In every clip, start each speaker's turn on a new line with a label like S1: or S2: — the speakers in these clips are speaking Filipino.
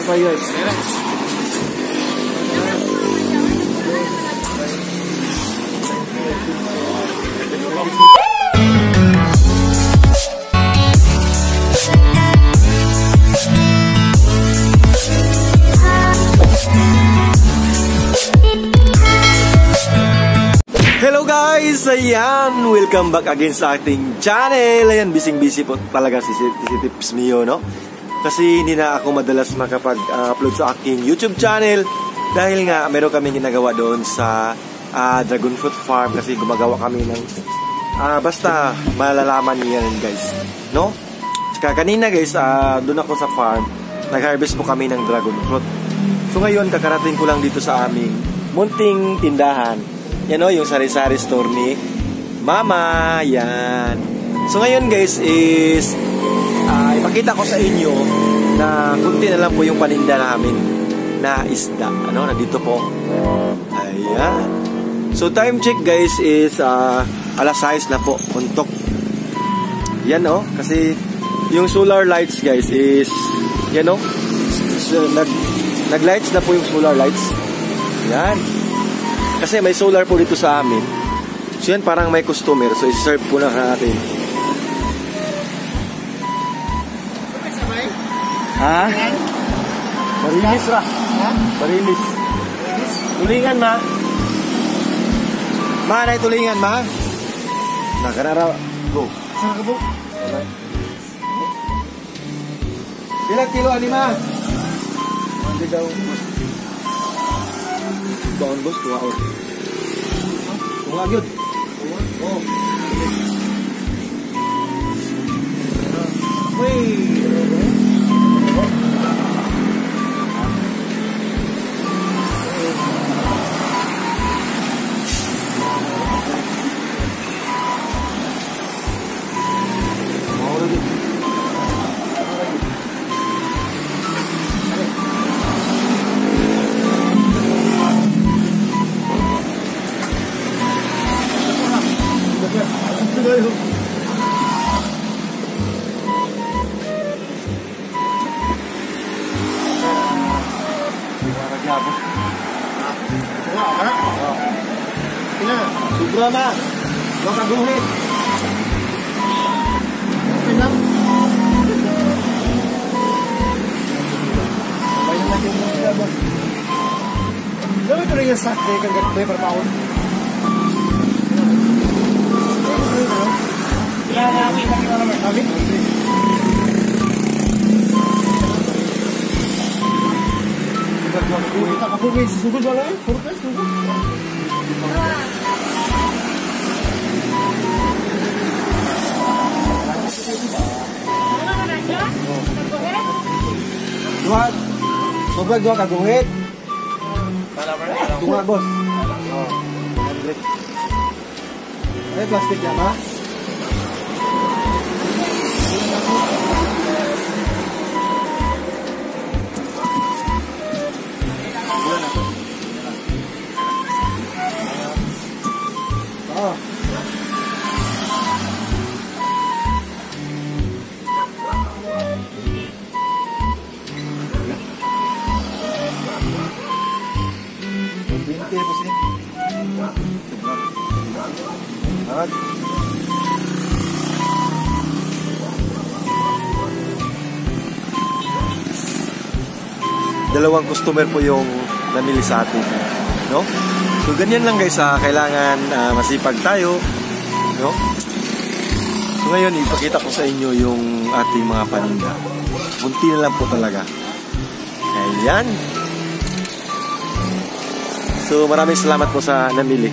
S1: pa guys.
S2: Hello guys! Ayan! Welcome back again sa ating channel! Ayan, busy po talaga si Tips Mio, no? Kasi hindi na ako madalas makapag-upload sa aking YouTube channel dahil nga meron kami ginagawa doon sa Dragon Fruit Farm kasi gumagawa kami ng basta malalaman niyo yan guys, no? Tsaka kanina guys, doon ako sa farm, nag-harvest po kami ng Dragon Fruit. So ngayon, kakarating ko lang dito sa aming munting tindahan. Yan o, yung sari-sari store ni Mama. Yan. So ngayon guys is ipakita ko sa inyo na kunti na lang po yung paninda namin na isda. Ano, nandito po. Ayan. So time check guys is alas 6 na po. Untok. Yan o. Kasi yung solar lights guys is yan o. So, nag-lights na po yung solar lights. Yan. Kasi may solar po dito sa amin. So yan, parang may customer. So i-serve po na natin. Ha? Barilis ra. Barilis. Tulingan ma. Ma, na tulingan ma. Nakarara. Go. Saan ka po? Ilang kilo ani ma? Hindi daw. Doon bos, tuwa o. Tuwa yun. Oh. Wait. Sobra na. Huwag kaguhit. Okay lang. Sabay na natin yung mga boss. Gawin ko rin yung sack day kang gagawin para paon. Kaya namin kami na naman. Kami? Kita kapugay. Sugod wala eh. Puro kayo. Sugod. Dua, sobrang dua kaguhit. Tunga bos. Oh, ada plastik ya ma? Oh. Dalawang customer po yung namili sa atin, no? So ganyan lang guys, kailangan masipag tayo, no? So ngayon ipakita ko sa inyo yung ating mga paninda. Bunti na lang po talaga. Ayan. So maraming salamat po sa namili.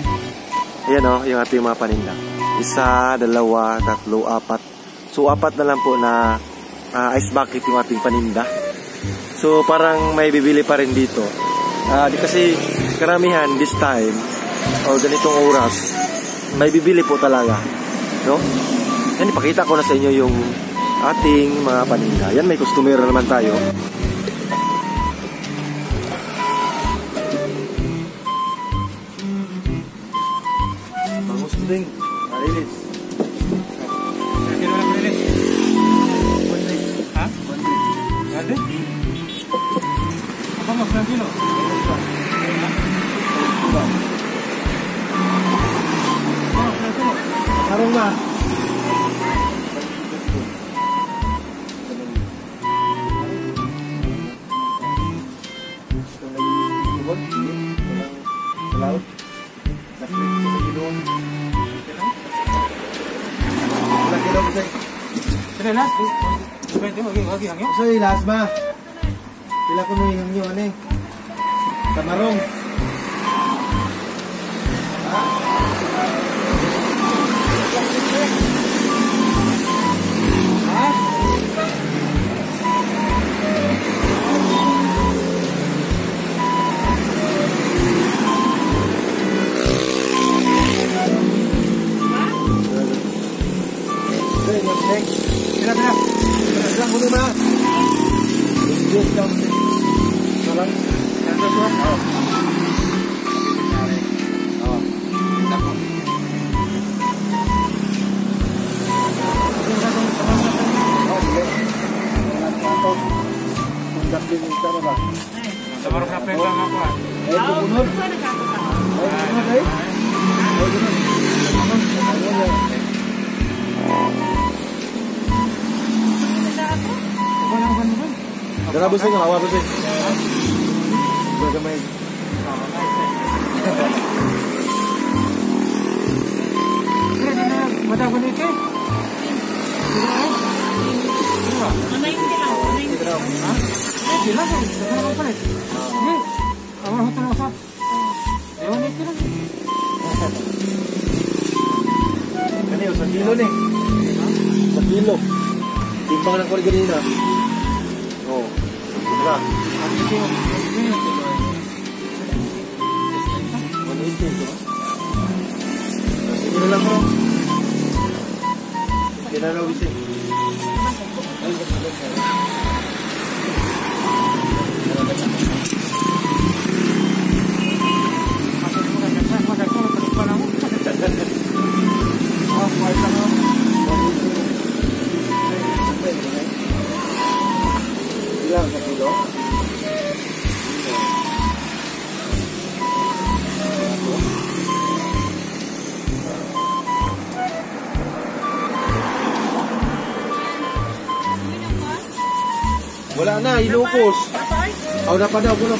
S2: Ayan o, yung ating mga paninda. 1, 2, 3, 4. So 4 na lang po na ice bucket yung ating paninda. So parang may bibili pa rin dito. Kasi karamihan this time o ganitong oras may bibili po talaga, no? Yan, ipakita ko na sa inyo yung ating mga paninda. Yan, may customer naman tayo. Bangus ding. Marilis. Kira na marilis. Ha? Ada? Tarong na. So ilas ba? Pila ko mo yung nyo ano eh? Kamarong.
S1: Baru kape lang ako ah.
S2: Dara busing nga, awa busing. Bagamay.
S1: Mata ko nito. Sila kan, sekarang apa nih? Ini, awal hotel apa? Ewan itu lagi.
S2: Kani sa kilo ni. Sa kilo. Timbang ng kurig ganina. Oh. Dira.
S1: Ang ito, ini.
S2: Maniti ito. Sige na lang bro. Kinalaw bisin. Wala na, ilukos. Aw na pa daw kuno.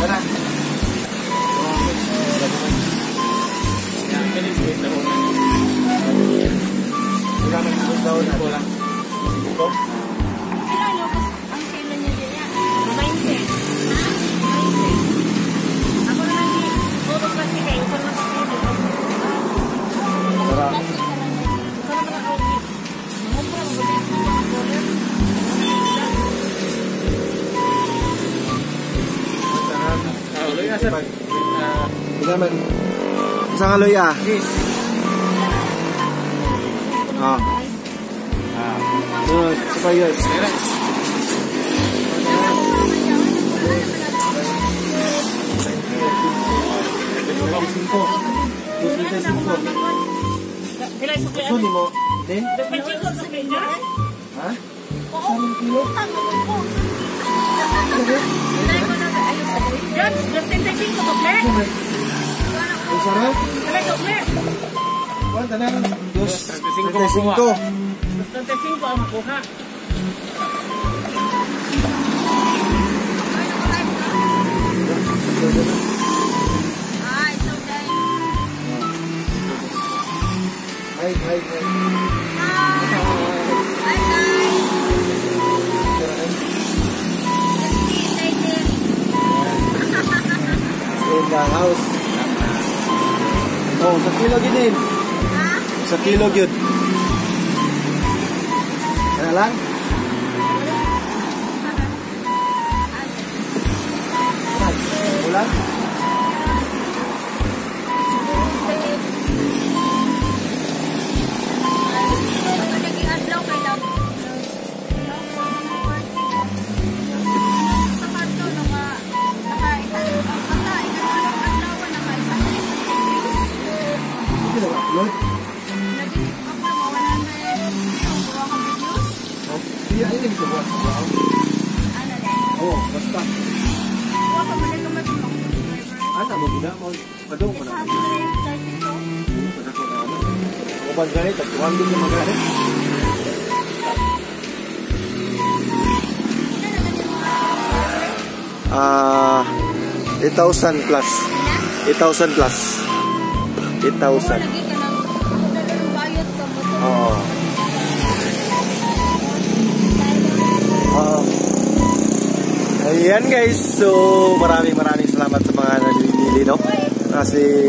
S2: Tara.
S1: Yan, kini sweet na una.
S2: Wala man sa daw na.
S1: Wala.
S2: Ito.
S3: Sila lupos ang kailan niya din yan. 20. Ha? 20. Ako naman di. Puro kasi kayo. Ikaw naman kasi.
S2: Tara.
S3: Ikaw naman ako. Mumura mo ba dito?
S1: Uloy nga sir.
S2: Tingnan man. Isang aloy ah.
S1: Yes.
S2: Ah. Sa yun.
S3: Sila isukli.
S2: Ito ni mo. Di?
S3: Pagkiko sa kanya?
S2: Ha?
S3: Oo. Utang mo po. Ilay ko na ayun sa kuya. Yan, 25 ko tukle.
S2: Ang sarap.
S3: Ilay tukle.
S2: Kuwan, tanan.
S1: 35
S2: 35.
S3: 25 ang makuha. Ay, so guys.
S2: Hi, hi, hi.
S3: Hi guys.
S2: Stay in the house. Oh, sa kilo ginin. Sa kilo gyud. Ano lang? Ulan?
S3: Naging adlaw kay lang. Sa parto nga
S2: Hindi na ba-upload? Iya, ini bisa buat. Oh, basta. Ana mo gina mo. Padung mo na. Uban ganit, tuwang din mo ganit. 8,000 plus. 8,000 plus. 8,000. Oo. Oo. Ayan guys, so maraming salamat sa mga namimili, no? Kasi,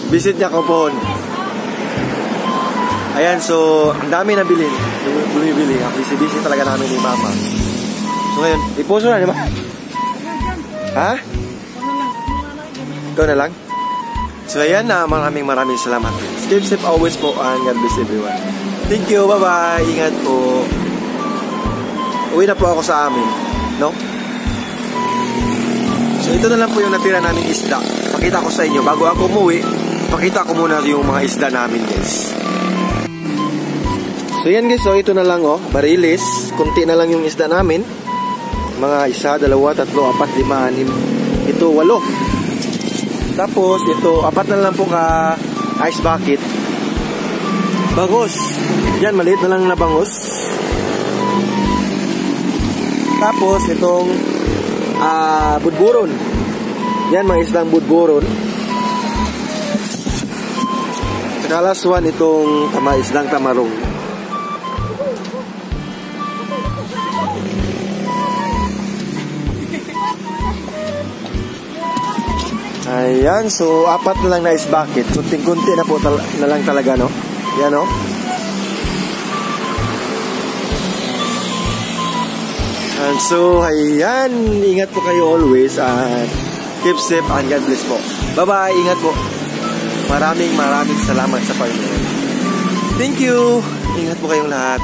S2: visit niya ko po. Ayan, so ang dami na bumibili. Ang busy talaga namin ni Mama. So ngayon, iposo na, di ba? Ha? Ikaw na lang? So ayan na, maraming salamat. Keep safe always po, and God bless everyone. Thank you, bye-bye. Ingat po. Uwi na po ako sa amin, no? So ito na lang po yung natira naming isda. Pakita ko sa inyo, bago ako umuwi, pakita ko muna yung mga isda namin, guys. So yan guys, so ito na lang, oh, barilis. Kunti na lang yung isda namin. Mga 1, 2, 3, 4, 5, 6, 7, 8, 8. Tapos ito, 4 na lang po ka ice bucket. Bangus. Yan, maliit na lang na bangus. Tapos itong budburon. Yan, mga isdang budburon. Saka last one, itong isdang tamarong. Ayan, so 4 na lang na ice bucket. Kunting-kunti na po na lang talaga, no? Yan, no? And so, ayan, ingat po kayo always and keep safe and God bless po. Bye-bye, ingat po. Maraming salamat sa Panginoon. Thank you. Ingat po kayong lahat.